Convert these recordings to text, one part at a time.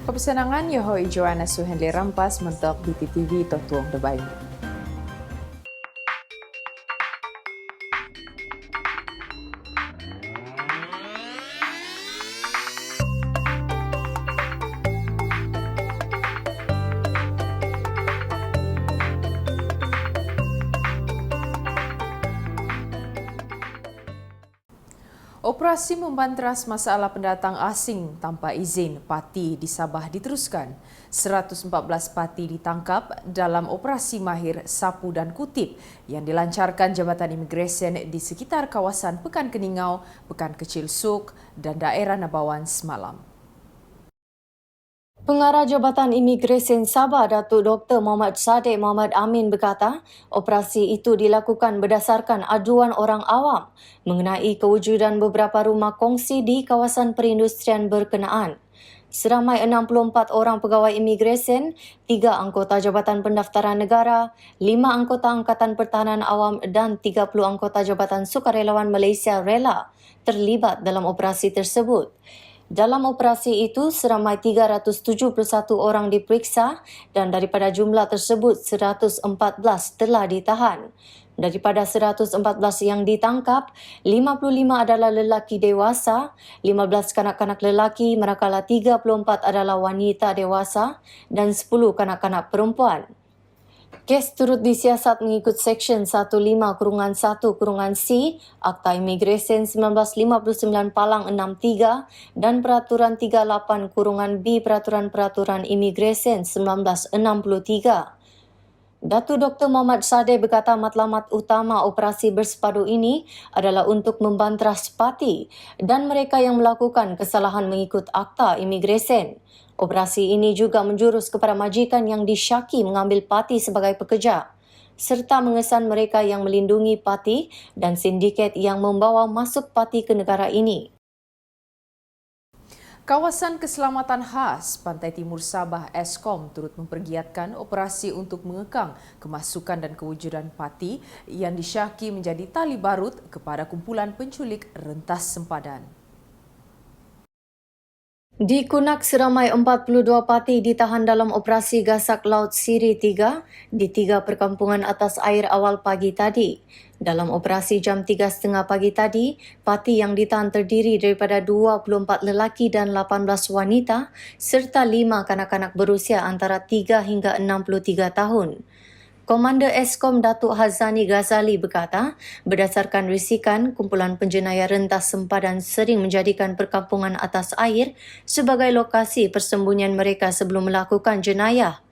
Kepesenangan Yohoi Joanna Suhendli Rampas mentok BTTV Totuong Debai. Operasi membantras masalah pendatang asing tanpa izin parti di Sabah diteruskan. 114 parti ditangkap dalam operasi mahir sapu dan kutip yang dilancarkan Jabatan Imigresen di sekitar kawasan Pekan Keningau, Pekan Kecil Suk dan daerah Nabawan semalam. Pengarah Jabatan Imigresen Sabah, Datuk Dr. Muhammad Sadiq Muhammad Amin berkata, operasi itu dilakukan berdasarkan aduan orang awam mengenai kewujudan beberapa rumah kongsi di kawasan perindustrian berkenaan. Seramai 64 orang pegawai imigresen, 3 anggota Jabatan Pendaftaran Negara, 5 anggota Angkatan Pertahanan Awam dan 30 anggota Jabatan Sukarelawan Malaysia Rela terlibat dalam operasi tersebut. Dalam operasi itu, seramai 371 orang diperiksa dan daripada jumlah tersebut, 114 telah ditahan. Daripada 114 yang ditangkap, 55 adalah lelaki dewasa, 15 kanak-kanak lelaki manakala 34 adalah wanita dewasa dan 10 kanak-kanak perempuan. Kes turut disiasat mengikut Seksyen 15-1-C Akta Imigresen 1959 Palang 63 dan Peraturan 38-B Peraturan Imigresen 1963. Datuk Dr. Muhammad Sadiq berkata matlamat utama operasi bersepadu ini adalah untuk membantras parti dan mereka yang melakukan kesalahan mengikut Akta Imigresen. Operasi ini juga menjurus kepada majikan yang disyaki mengambil parti sebagai pekerja serta mengesan mereka yang melindungi parti dan sindiket yang membawa masuk parti ke negara ini. Kawasan Keselamatan Khas Pantai Timur Sabah Eskom turut mempergiatkan operasi untuk mengekang kemasukan dan kewujudan parti yang disyaki menjadi tali barut kepada kumpulan penculik rentas sempadan. Di Kunak, seramai 42 parti ditahan dalam operasi Gasak Laut Siri 3 di 3 perkampungan atas air awal pagi tadi. Dalam operasi jam 3.30 pagi tadi, parti yang ditahan terdiri daripada 24 lelaki dan 18 wanita serta 5 kanak-kanak berusia antara 3 hingga 63 tahun. Komander Eskom Datuk Hazani Ghazali berkata, berdasarkan risikan, kumpulan penjenayah rentas sempadan sering menjadikan perkampungan atas air sebagai lokasi persembunyian mereka sebelum melakukan jenayah.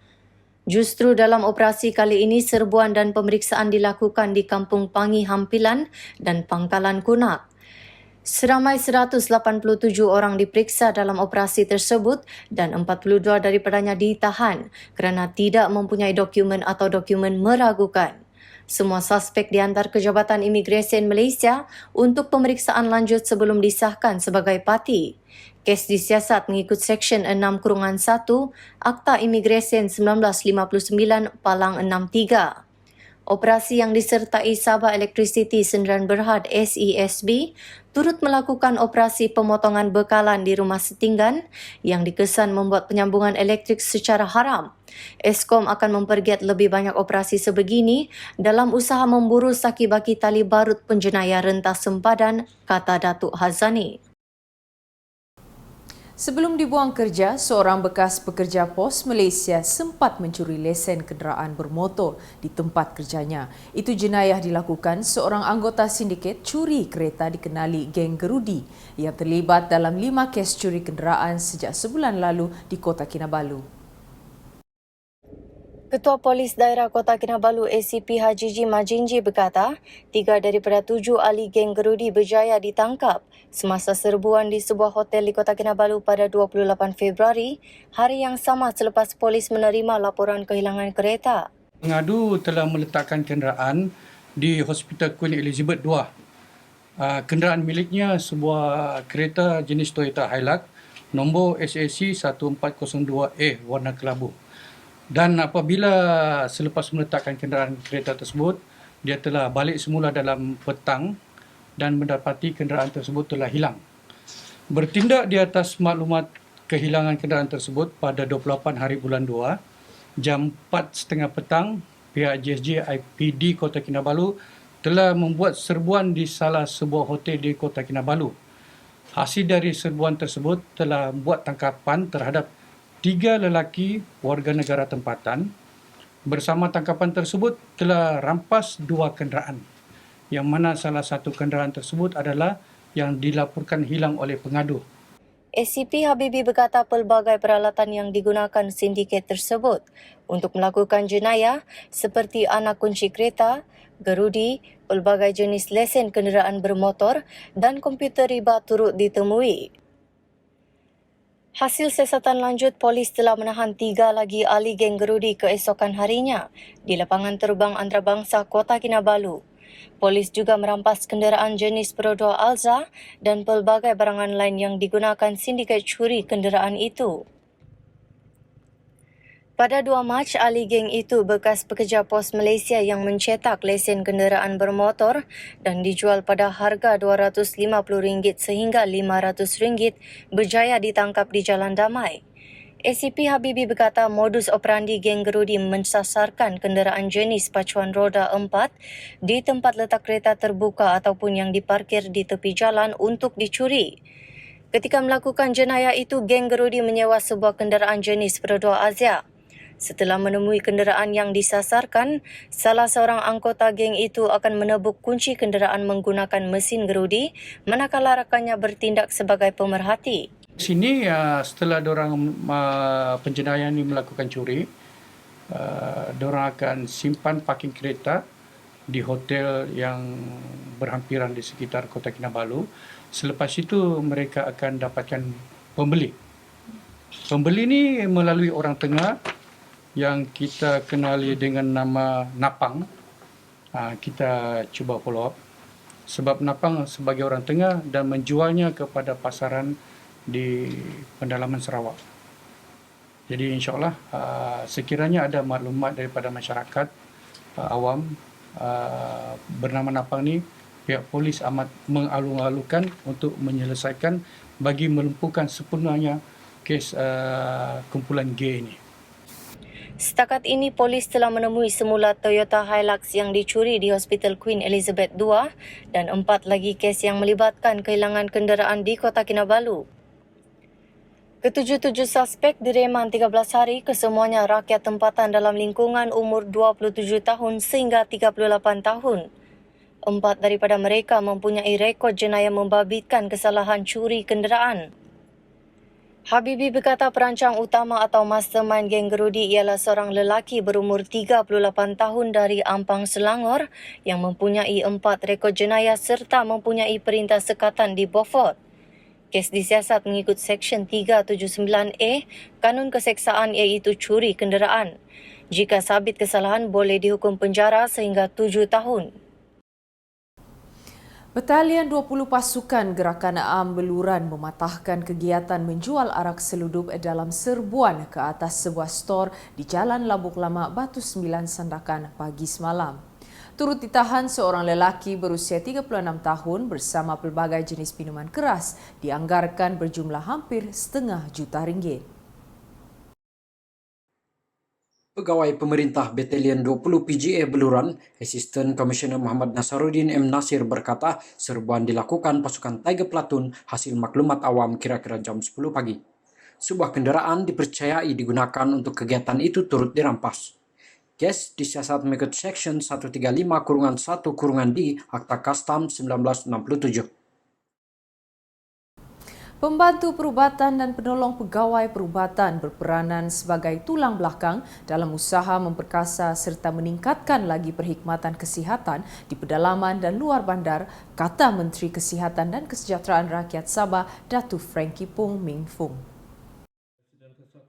Justru dalam operasi kali ini, serbuan dan pemeriksaan dilakukan di Kampung Pangi Hampilan dan Pangkalan Kunak. Seramai 187 orang diperiksa dalam operasi tersebut dan 42 daripadanya ditahan kerana tidak mempunyai dokumen atau dokumen meragukan. Semua suspek dihantar ke Jabatan Imigresen Malaysia untuk pemeriksaan lanjut sebelum disahkan sebagai parti. Kes disiasat mengikut Seksyen 6-1 Akta Imigresen 1959 Palang 63. Operasi yang disertai Sabah Electricity Sdn Bhd SESB turut melakukan operasi pemotongan bekalan di rumah setinggan yang dikesan membuat penyambungan elektrik secara haram. Eskom akan mempergiat lebih banyak operasi sebegini dalam usaha memburu saki-baki tali barut penjenayah rentas sempadan, kata Datuk Hazani. Sebelum dibuang kerja, seorang bekas pekerja pos Malaysia sempat mencuri lesen kenderaan bermotor di tempat kerjanya. Itu jenayah dilakukan seorang anggota sindiket curi kereta dikenali geng gerudi yang terlibat dalam 5 kes curi kenderaan sejak sebulan lalu di Kota Kinabalu. Ketua Polis Daerah Kota Kinabalu ACP Hajiji Majinji berkata, 3 daripada 7 ahli geng gerudi berjaya ditangkap semasa serbuan di sebuah hotel di Kota Kinabalu pada 28 Februari, hari yang sama selepas polis menerima laporan kehilangan kereta. Pengadu telah meletakkan kenderaan di Hospital Queen Elizabeth II. Kenderaan miliknya sebuah kereta jenis Toyota Hilux nombor SAC 1402A warna kelabu. Dan apabila selepas meletakkan kenderaan kereta tersebut, dia telah balik semula dalam petang dan mendapati kenderaan tersebut telah hilang. Bertindak di atas maklumat kehilangan kenderaan tersebut pada 28 hari bulan 2, jam 4.30 petang, pihak JSJ IPD Kota Kinabalu telah membuat serbuan di salah sebuah hotel di Kota Kinabalu. Hasil dari serbuan tersebut telah membuat tangkapan terhadap 3 lelaki warga negara tempatan. Bersama tangkapan tersebut telah rampas 2 kenderaan, yang mana salah satu kenderaan tersebut adalah yang dilaporkan hilang oleh pengadu. ACP Habibie berkata pelbagai peralatan yang digunakan sindiket tersebut untuk melakukan jenayah seperti anak kunci kereta, gerudi, pelbagai jenis lesen kenderaan bermotor dan komputer riba turut ditemui. Hasil siasatan lanjut, polis telah menahan 3 lagi ahli geng gerudi keesokan harinya di lapangan terbang antarabangsa Kota Kinabalu. Polis juga merampas kenderaan jenis Perodua Alza dan pelbagai barangan lain yang digunakan sindiket curi kenderaan itu. Pada 2 Mac, ahli geng itu bekas pekerja pos Malaysia yang mencetak lesen kenderaan bermotor dan dijual pada harga RM250 sehingga RM500 berjaya ditangkap di Jalan Damai. ACP Habibie berkata modus operandi geng gerudi mensasarkan kenderaan jenis pacuan roda 4 di tempat letak kereta terbuka ataupun yang diparkir di tepi jalan untuk dicuri. Ketika melakukan jenayah itu, geng gerudi menyewa sebuah kenderaan jenis Perodua Azia. Setelah menemui kenderaan yang disasarkan, salah seorang anggota geng itu akan menebuk kunci kenderaan menggunakan mesin gerudi, manakala rakannya bertindak sebagai pemerhati. Sini setelah diorang penjenayah ini melakukan curi, diorang akan simpan parking kereta di hotel yang berhampiran di sekitar Kota Kinabalu. Selepas itu mereka akan dapatkan pembeli. Pembeli ini melalui orang tengah yang kita kenali dengan nama Napang. Kita cuba follow up. Sebab Napang sebagai orang tengah dan menjualnya kepada pasaran di pendalaman Sarawak. Jadi insyaAllah sekiranya ada maklumat daripada masyarakat awam bernama Napang ni, pihak polis amat mengalung-alungkan untuk menyelesaikan bagi melumpuhkan sepenuhnya kes kumpulan G ini. Setakat ini, polis telah menemui semula Toyota Hilux yang dicuri di Hospital Queen Elizabeth II dan 4 lagi kes yang melibatkan kehilangan kenderaan di Kota Kinabalu. Ketujuh-tujuh suspek direman 13 hari, kesemuanya rakyat tempatan dalam lingkungan umur 27 tahun sehingga 38 tahun. 4 daripada mereka mempunyai rekod jenayah membabitkan kesalahan curi kenderaan. Habibie berkata perancang utama atau mastermind geng gerudi ialah seorang lelaki berumur 38 tahun dari Ampang, Selangor yang mempunyai 4 rekod jenayah serta mempunyai perintah sekatan di Beaufort. Kes disiasat mengikut Seksyen 379A Kanun Keseksaan iaitu curi kenderaan. Jika sabit kesalahan, boleh dihukum penjara sehingga 7 tahun. Batalion 20 pasukan Gerakan Am Beluran mematahkan kegiatan menjual arak seludup dalam serbuan ke atas sebuah stor di Jalan Labuk Lama, Batu 9, Sandakan pagi semalam. Turut ditahan seorang lelaki berusia 36 tahun bersama pelbagai jenis minuman keras dianggarkan berjumlah hampir RM500,000. Pegawai Pemerintah Batalion 20 PGA Beluran, Asisten Komisioner Muhammad Nasaruddin M. Nasir berkata serbuan dilakukan pasukan Tiger Platoon hasil maklumat awam kira-kira jam 10 pagi. Sebuah kenderaan dipercayai digunakan untuk kegiatan itu turut dirampas. Kes disiasat mengikut Seksyen 135-1-D Akta Kastam 1967. Pembantu perubatan dan penolong pegawai perubatan berperanan sebagai tulang belakang dalam usaha memperkasa serta meningkatkan lagi perkhidmatan kesihatan di pedalaman dan luar bandar, kata Menteri Kesihatan dan Kesejahteraan Rakyat Sabah, Datuk Frankie Pung Ming Fung.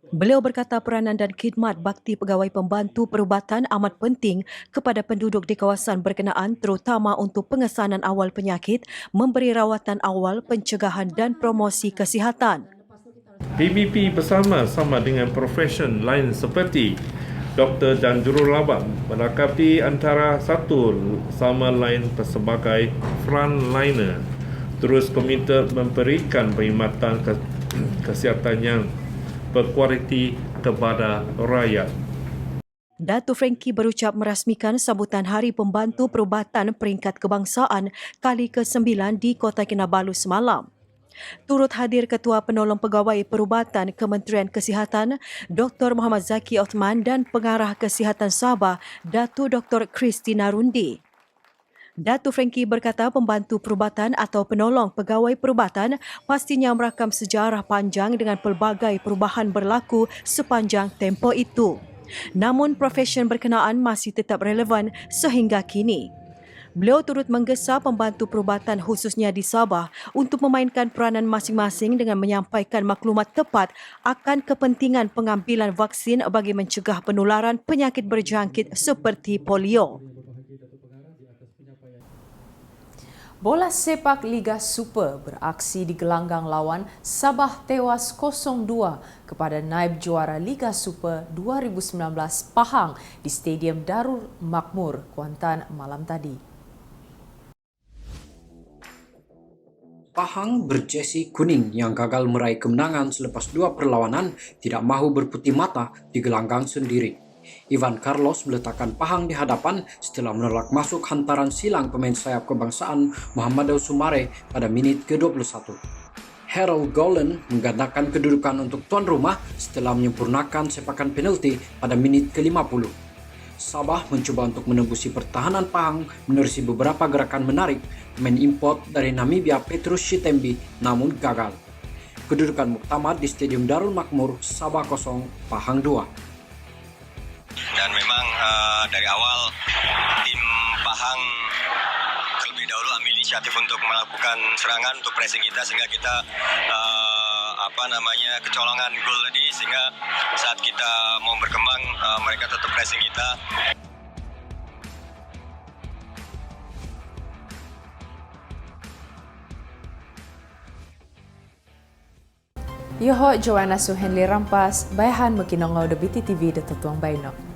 Beliau berkata peranan dan khidmat bakti pegawai pembantu perubatan amat penting kepada penduduk di kawasan berkenaan terutama untuk pengesanan awal penyakit, memberi rawatan awal, pencegahan dan promosi kesihatan. PBP bersama-sama dengan profesion lain seperti doktor dan jururawat melengkapi antara satu sama lain sebagai frontliner, terus komited memberikan perkhidmatan kesihatan yang berkualiti kepada rakyat. Datuk Frankie berucap merasmikan sambutan Hari Pembantu Perubatan Peringkat Kebangsaan kali ke-9 di Kota Kinabalu semalam. Turut hadir Ketua Penolong Pegawai Perubatan Kementerian Kesihatan Dr. Muhammad Zaki Othman dan Pengarah Kesihatan Sabah Datuk Dr. Christina Rundi. Datuk Frankie berkata pembantu perubatan atau penolong pegawai perubatan pastinya merakam sejarah panjang dengan pelbagai perubahan berlaku sepanjang tempoh itu. Namun profesion berkenaan masih tetap relevan sehingga kini. Beliau turut menggesa pembantu perubatan khususnya di Sabah untuk memainkan peranan masing-masing dengan menyampaikan maklumat tepat akan kepentingan pengambilan vaksin bagi mencegah penularan penyakit berjangkit seperti polio. Bola sepak Liga Super beraksi di gelanggang lawan Sabah tewas 0-2 kepada naib juara Liga Super 2019 Pahang di Stadium Darul Makmur, Kuantan malam tadi. Pahang berjesi kuning yang gagal meraih kemenangan selepas 2 perlawanan tidak mahu berputih mata di gelanggang sendiri. Ivan Carlos meletakkan Pahang di hadapan setelah menolak masuk hantaran silang pemain sayap kebangsaan Muhammad Sumare pada menit ke-21. Harold Golan menggandakan kedudukan untuk tuan rumah setelah menyempurnakan sepakan penalti pada menit ke-50. Sabah mencoba untuk menembusi pertahanan Pahang menerusi beberapa gerakan menarik pemain import dari Namibia Petrus Shitembi namun gagal. Kedudukan muktamad di Stadium Darul Makmur, Sabah 0, Pahang 2. Dan memang dari awal tim Pahang terlebih dahulu ambil inisiatif untuk melakukan serangan untuk pressing kita sehingga kita kecolongan gol tadi sehingga saat kita mau berkembang mereka tetap pressing kita. Yoho Joanna Suhenli Rampas, bayahan makinongau de BTTV de Tutuang Bainok.